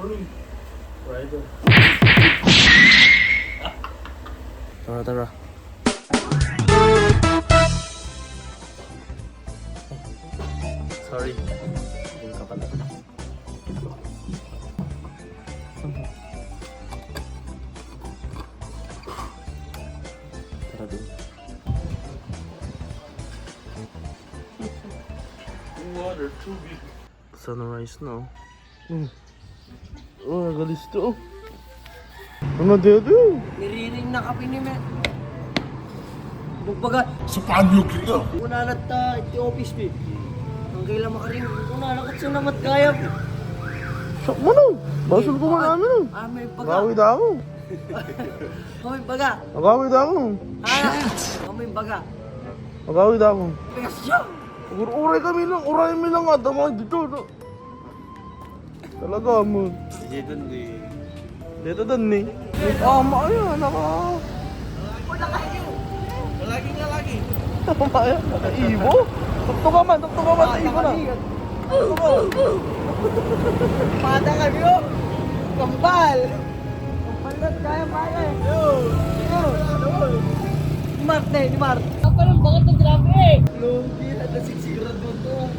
Sorry. Rider. Tara. Sorry. Hindi ka pala. Tara doon. Water too big. Sunrise na oh. Galis to oh. Ano dito? Niriring na kami ni Met. Baga, Sa panyo kaya. una na ta, iti office ni. Ang kailan makaring, una na katso namat kaya. Sak mo no. Basol ko man namin oh. May baga. Magawid ako. May baga. Magawid ako. May baga. Magawid ako. Pesyo! Uray kami lang. Uray mi lang nga. Damay dito. No? Talaga mo. Dito di. Dito doon ni. Tama yan. Lalaki. Tama yan. Naka-ibo. Tukto ka man sa ibo na. Pada kami oh! Kambal! Kambal na, kaya. Ni Mart. Ako lang bakit ang grabe eh! Lugi na nasiksiran mo to.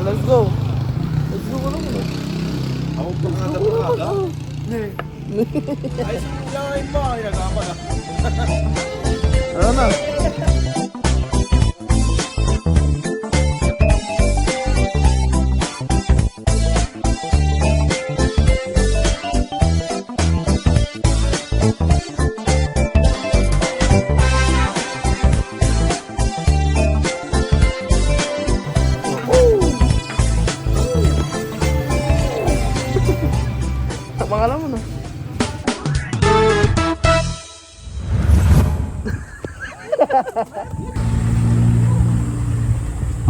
Let's go. Let's go ko naman. Ako pa nga na pagkada. Ay, sumulain mo. Ayan ako na. Ano na? Pangalan mo na.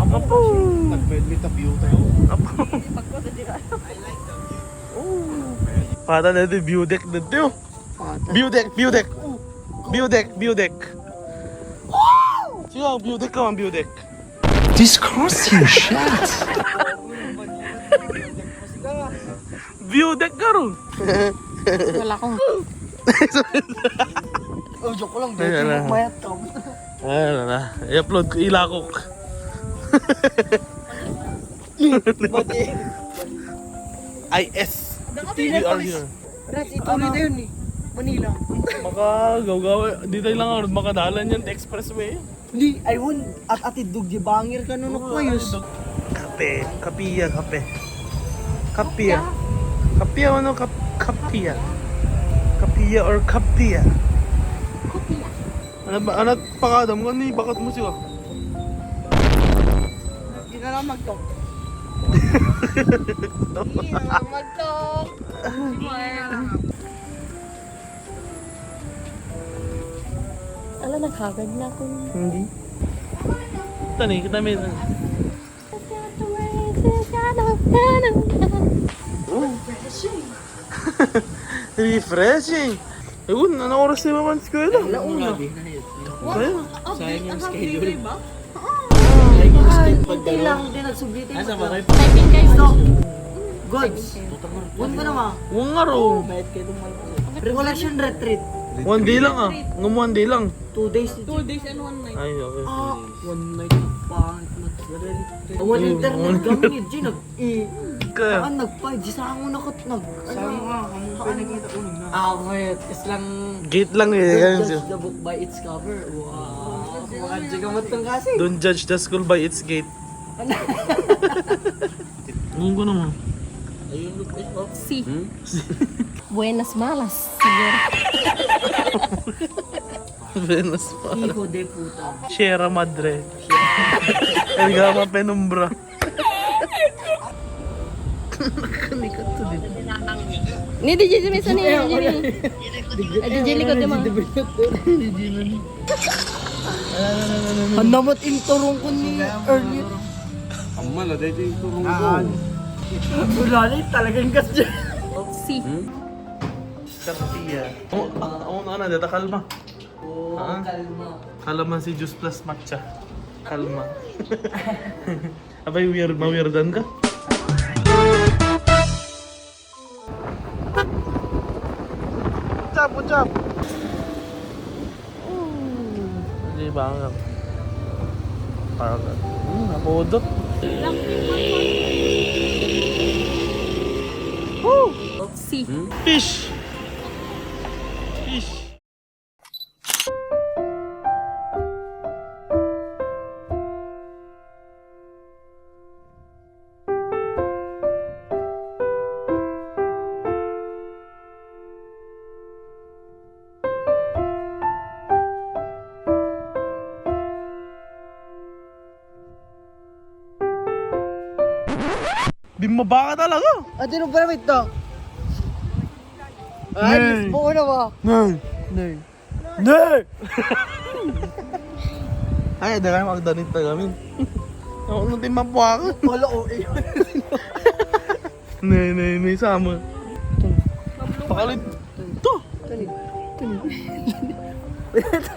Apo. Nag-medley view tayo. Pata na ito, view deck na ito. View deck. Sige, view deck ka man, view deck. Disgusting shit. View deck ka ron. Wala akong... Oh, joke ko lang. Ayan na. Mayat ka. Ano na, i-upload ko, ilakok. IS. We are here. Rats, ituloy na yun eh. Manila. Makagaw-gaw, dito lang ako, makadalan yan, expressway. Hindi, ayun. At atidug di bangir ka nunok mo yun. Kape. Kapia ano? Kapia or kapia? Ano ba? Ano pakadam ko ni? Bakit mo siya? Hindi na lang mag-talk. Hindi na lang mag-talk. Alam, naghagad na ako. Hindi. Tani, kita may... Refreshing! Ayun, ano oras na naman sa eskwela? Sayang yung schedule. Sayang yung schedule. Hindi lang din nagsublitin. Asa ba kayo? Typing kayo. Gods. Huwag mo naman. Huwag nga ro. Recollection retreat. 1 day lang ah. Ngum 1 day lang. 2 days. 2 days and 1 night. Ay, okay. One night na pangit na. One internet gamit. G Kaya, saan nag-5? G saan mo nakot nag? Saan mo nga? Kamu pa nakita ko na. Wait. Is lang... gate lang eh. Ganun siya. Judge the book by its cover. Wow. Mga ka matang kasi. Don't judge the school by its gate. Ngum ko naman. Ayun, look at mo. Si. Buenas malas. Siguro. Venus pa. Hijo de puta. Sierra Madre. El Gama Penumbra. Nakanikat to din. Ni DJ Mesa ni DJ likod mo. Ang namot inturong ko ni Ernie. Ang mala, dito yung turong ko. Wala na talagang gas dyan. Si. Kapia. Oo na na, data kalma. Kalma. Kalaman si Juice Plus Matcha. Kalma. Abay, weirdan ka? up. Hindi ba ang parang napudot. Si. Fish! Fish! Bimaba ka talaga! At yun ba naman ito? Ay, Nay. miss mo na ba? Nay! Nay. Nay! Ay, hindi kayo magdanit na kami. Ako nung timang po ako. Wala ko eh. Nay, may sama. Pakalit. Ito!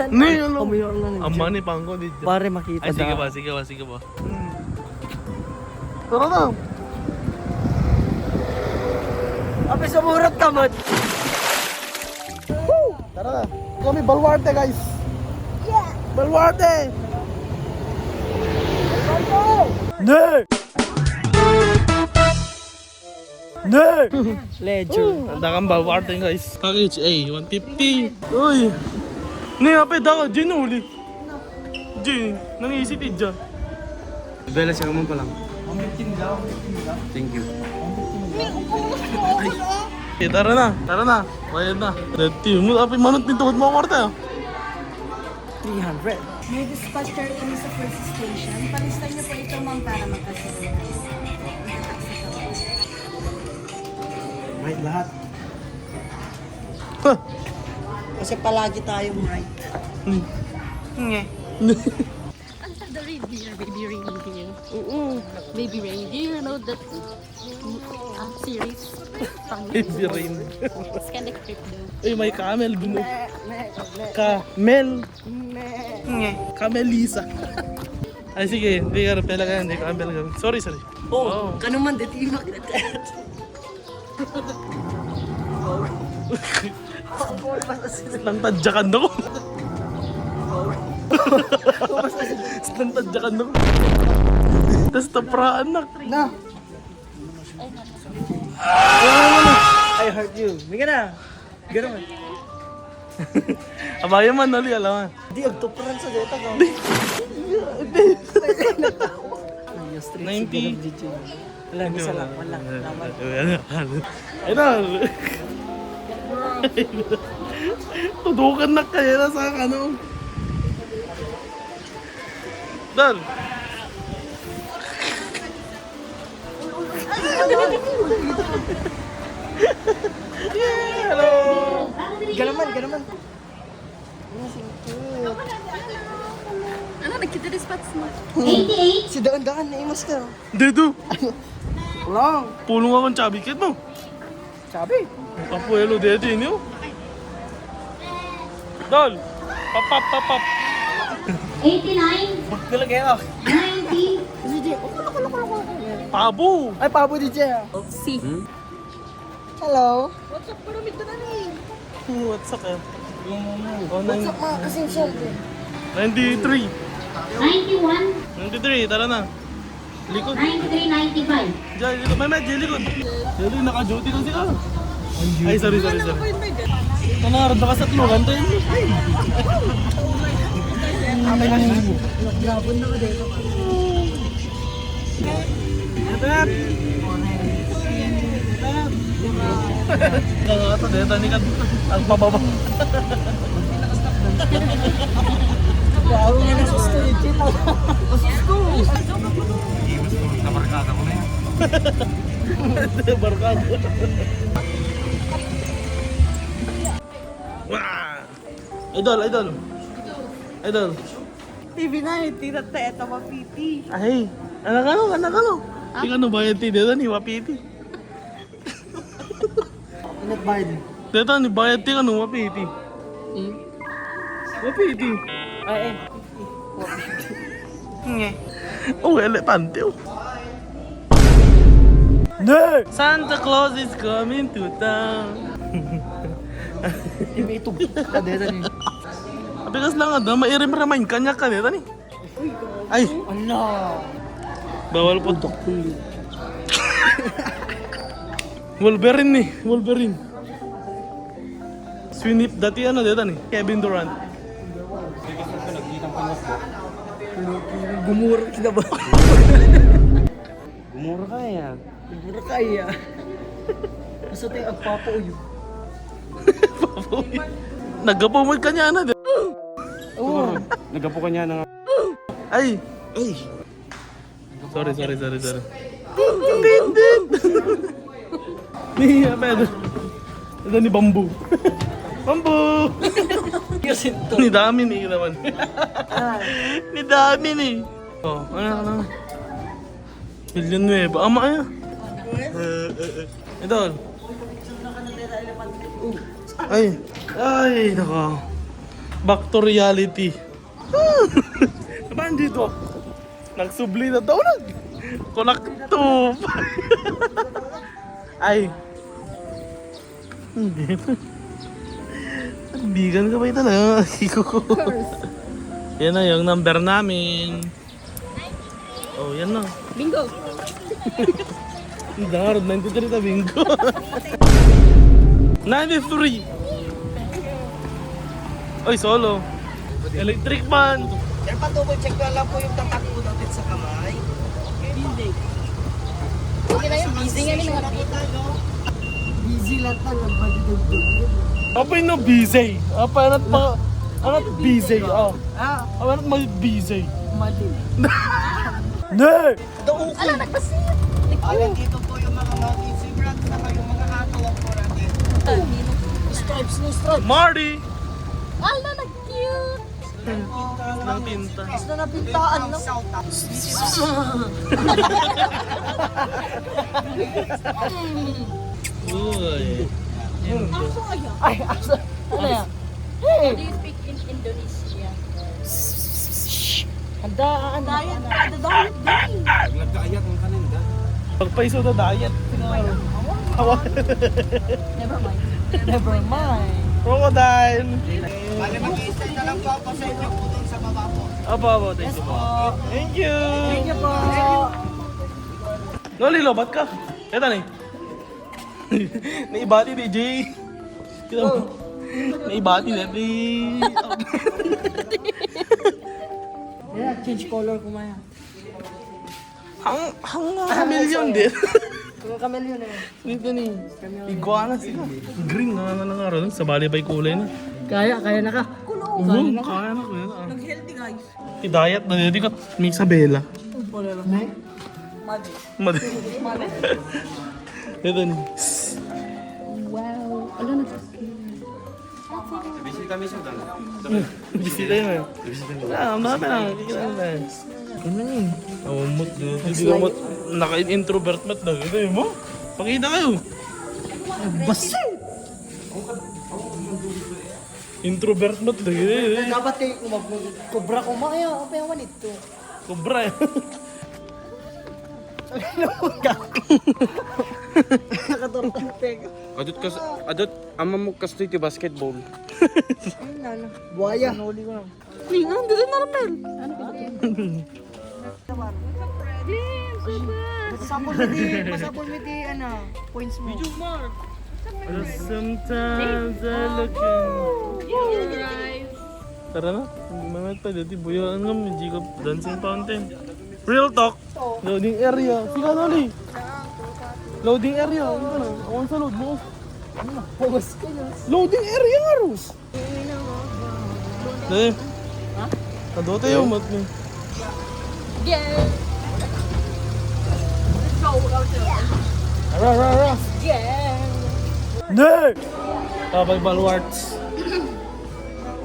Nay, ano? Kumayor lang Ang money pang ko dito. Pare makita Ay, sige na. ba, sige ba, sige ba. Tara na! Ape, sumurat ka, Mat. Tara na! Kami Baluarte, guys! Yeah! Baluarte! Nay! Nay! Legend. Handa kang Baluarte, guys. Package A, 150. Uy! Nay, ape, daka, Jin uli. Jin, nangisitid dyan. Bella, siya mo pa lang. Thank you. Okay, tara na. Bayad na. Red team. Ape, manot ni tukod mo kwarta. 300. May dispatcher kami sa first station. Palista niyo po ito, ma'am, para magkasunod. Right lahat. Ha! Kasi palagi tayong right. Nge. The reindeer, baby reindeer. Baby reindeer, you know that series. Baby rain. It's kind of creep though. Uy, may camel dun. Camel. Nge. Camelisa. Ay, sige. Hindi ka repela ka. Hindi camel ka. Sorry. Oh, kanuman dito yung maglatat. Nang tadyakan ako. Nang tadyakan ako. Tapos tapraan na. Na. I heard you. Miga na. Ganun. Abayan man, nali, alaman. Di, agtuparan sa data ka. 90. Wala, isa lang. Wala. Laman. Ay na. Tudukan na kaya na sa ano. Dal. Hello. Ganaman. Ano, nagkita di spots mo? Si Daan, naimas ka. Dedo. Lang. Pulong akong chubby kid mo. Sabi. Papuelo dedo yun yun. Dal. Papap. 89, Nilagay ako. 90, Pabo. Ay, Pabo DJ. Si. Hello. What's up, eh? Oh, What's up mga kasing syempre? 93. 91, 93, tara na. Likod. 93, 95. Diyan, likod. May likod. Jelly, naka-duty lang sila. Ay, sorry. Nangarad na ka sa tulugan tayo. Grabon na ka dito. Nangarad na dito, nikat. Ang pababa. Grabo nga na sa stage. Nabarkada ko na yan. Barkado. Wah! Idol. TV9, tinatay ito mapiti. Ay, anak ano? Tingnan ano ba yung dito ni Wapiti? Inat bayad. Dito ni bayad ting ano Wapiti? Wapiti. Ay. Nge. Oh, elepante oh. No! Santa Claus is coming to town. Iba ito. Kadeta ni. Abigas lang ada, mairim-ramain kanya ka dito ni. Ay, Ala. bawal po to. Wolverine ni, Wolverine. Swinip dati ano dito ni, Kevin Durant. Gumura kita ba? Gumura ka yan. Gumura kaya. Asa tayo agpapauyo. Nagapumod kanya na. Oo. Nagapo ka niya ng... Ay, Ay! sorry. Tintin. Ni apa itu ni bambu. Bambu. Yosin to. Ni dami nih naman. Ni dami nih. Oh, ano. Villanueva. Ama ya. Ito. Ay, nako. Back to reality. Saan dito? Nagsubli na daw Konakto. Ay. Bigan ka ba ito na? Yan na yung number namin. Oh, yan na. Bingo! Darad, 93 na bingo. 93. Oy, solo. Electric man. Yan pa double check ko lang po yung tapat ko natin sa kamay. Okay na yung busy nga ni mga nakita. Busy lang talaga ba dito? Apa yun no busy? Apa anat pa? Anat busy? Oh. Ah, Anat mag-busy? mali. Ne! Doon ko. Ala, nagpasin! Ayan dito po yung mga mountain sea rats na yung mga hatawag po natin. Stripes na stripes. Marty! Ala, nag-cute! Ng tinta. Na napintaan no? Uy. Ay, asa? Ano yan? How do you speak in Indonesia? Handa. Nagkaayak ang kaninda. Pagpaiso na diet. Hawa. Never mind. Never mind. Crocodile. Bale, mag-i-stay na lang po ako sa inyo po dun sa baba po. Apa, thank you po. Thank you. Thank you po. Loli, lobat ka. Eto ni. Naibati ni Jay. Kita mo. Naibati na ni. Yeah, change color ko maya. Hang million din. Kung kamel yun eh. Dito ni. Iguana sila. Green na nga lang araw. Sa balibay kulay na. Kaya na ka. Kaya na kaya. Nag-healthy guys. I-diet na dito ka. May Isabela. Wala lang. Madi. Mali. Ito ni. Wow. Ala, nagpasin. Bisita kami siya dala. Bisita yun eh. Ah, ang dami na. Kikita na tayo. Ano yun? Awamot doon. Hindi ka mat. Naka-introvert mat daw. Ito yun mo. Pakita kayo. Basta. Introvert mat daw. Dapat kayo kubra ko maya. Apa yung wanito? Kubra eh. Nakaturok ang peg. Adot, ama mo kasto iti basketball. Buaya. Lingang, dito na rapel. Ano ka? Masapol mo di, ano, points mo. Sometimes I look in... Alright. Tara na. Mamaya pa dito. Buyaan nga. Medyo ka dancing fountain. Real talk. Loading area. Sika Noli. Loading area. Ano ka na? Awan sa load mo. Loading area nga, Rose. Dali. Ado tayo, mat mo. Yeah. Ara. Yeah. Ne! Bye Balwards.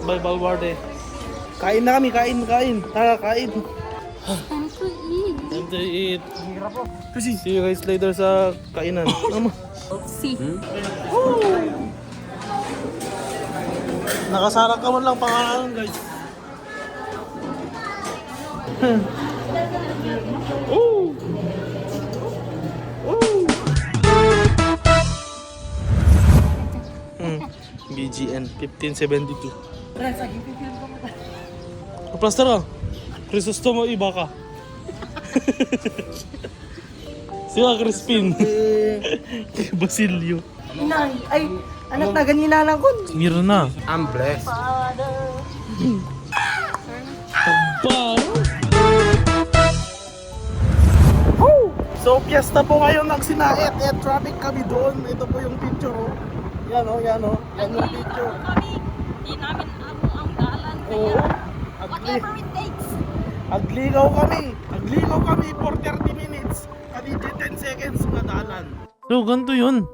Bye Balwarde. Kain na kami, kain. Tara, kain. Time to eat. Time to eat. See you guys later sa kainan. Tama. See. Nakasarap ka man lang pangalan, guys. Ooh. BGN 1572. Tara, sige, pipil ko mo. Plaster ka. Crisostomo iba ka. Siya Crispin. Basilio. Inay, ay, anak na ganina lang ko. Mira na. I'm blessed. Ba? So, piyesta po ngayon ng Sinaet. Traffic kami doon. Ito po yung picture. Oh. Yan o, yan o. Yan yung picture. Di namin amo ang dalan. Oo. Whatever it takes. Agligaw kami for 30 minutes. Kanina 10 seconds na dalan. So, ganito yun.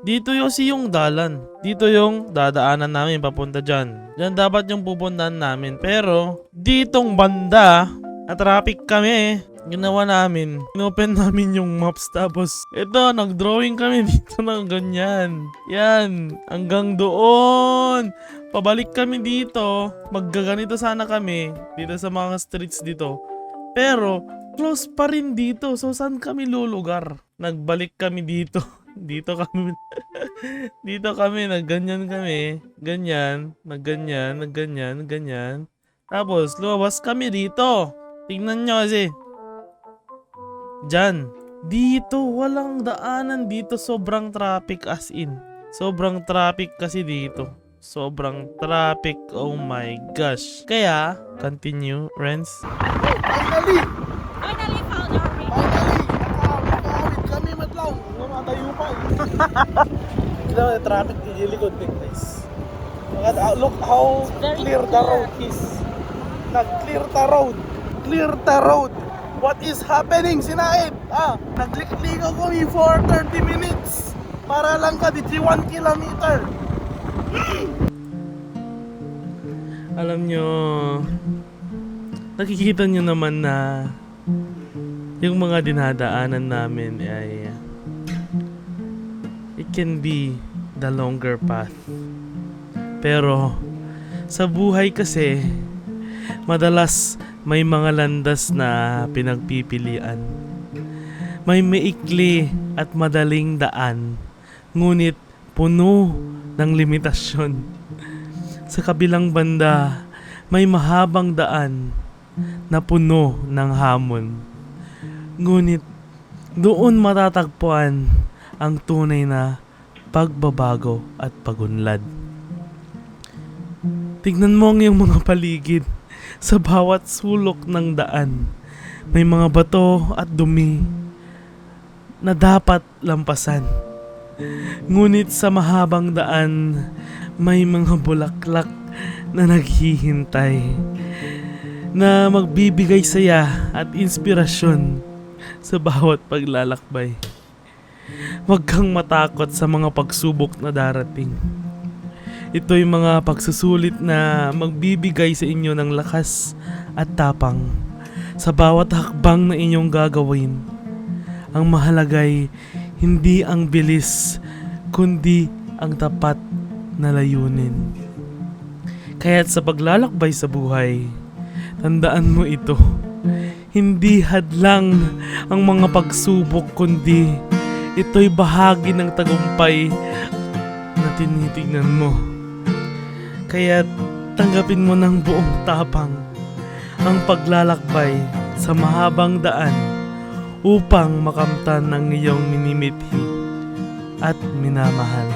Dito yung dalan. Dito yung dadaanan namin papunta dyan. Dyan dapat yung pupuntahan namin. Pero, ditong banda, na-traffic kami. Ginawa namin. Inopen namin yung maps. Tapos, ito, nag-drawing kami dito ng ganyan. Yan. Hanggang doon. Pabalik kami dito. Maggaganito sana kami. Dito sa mga streets dito. Pero, close pa rin dito. So, saan kami lulugar? Nagbalik kami dito. Dito kami. Dito kami. Nagganyan kami. Ganyan. Nagganyan. Nagganyan. Ganyan. Tapos, lumabas kami dito. Tingnan nyo kasi. Diyan. Dito, walang daanan dito. Sobrang traffic as in. Sobrang traffic kasi dito. Sobrang traffic. Oh my gosh. Kaya, continue, Renz. Finally! Finally found our way. Finally! Nakawit kami matlaw. Namatayo pa eh. Tignan mo, traffic di likod din guys. Look how clear the road is. Nag-clear the road. Clear the road. What is happening, Sinaid? Naglikligaw kami for 30 minutes. Para lang ka, di 1 kilometer. Alam nyo, nakikita nyo naman na yung mga dinadaanan namin ay it can be the longer path. Pero sa buhay kasi, madalas may mga landas na pinagpipilian. May maikli at madaling daan, ngunit puno ng limitasyon. Sa kabilang banda, may mahabang daan na puno ng hamon. Ngunit doon matatagpuan ang tunay na pagbabago at pagunlad. Tignan mo ang iyong mga paligid. Sa bawat sulok ng daan, may mga bato at dumi na dapat lampasan. Ngunit sa mahabang daan, may mga bulaklak na naghihintay na magbibigay saya at inspirasyon sa bawat paglalakbay. Huwag kang matakot sa mga pagsubok na darating. Ito'y mga pagsusulit na magbibigay sa inyo ng lakas at tapang sa bawat hakbang na inyong gagawin. Ang mahalagay hindi ang bilis, kundi ang tapat na layunin. Kaya't sa paglalakbay sa buhay, tandaan mo ito. Hindi hadlang ang mga pagsubok, kundi ito'y bahagi ng tagumpay na tinitignan mo. Kaya tanggapin mo ng buong tapang ang paglalakbay sa mahabang daan upang makamtan ang iyong minimithi at minamahal.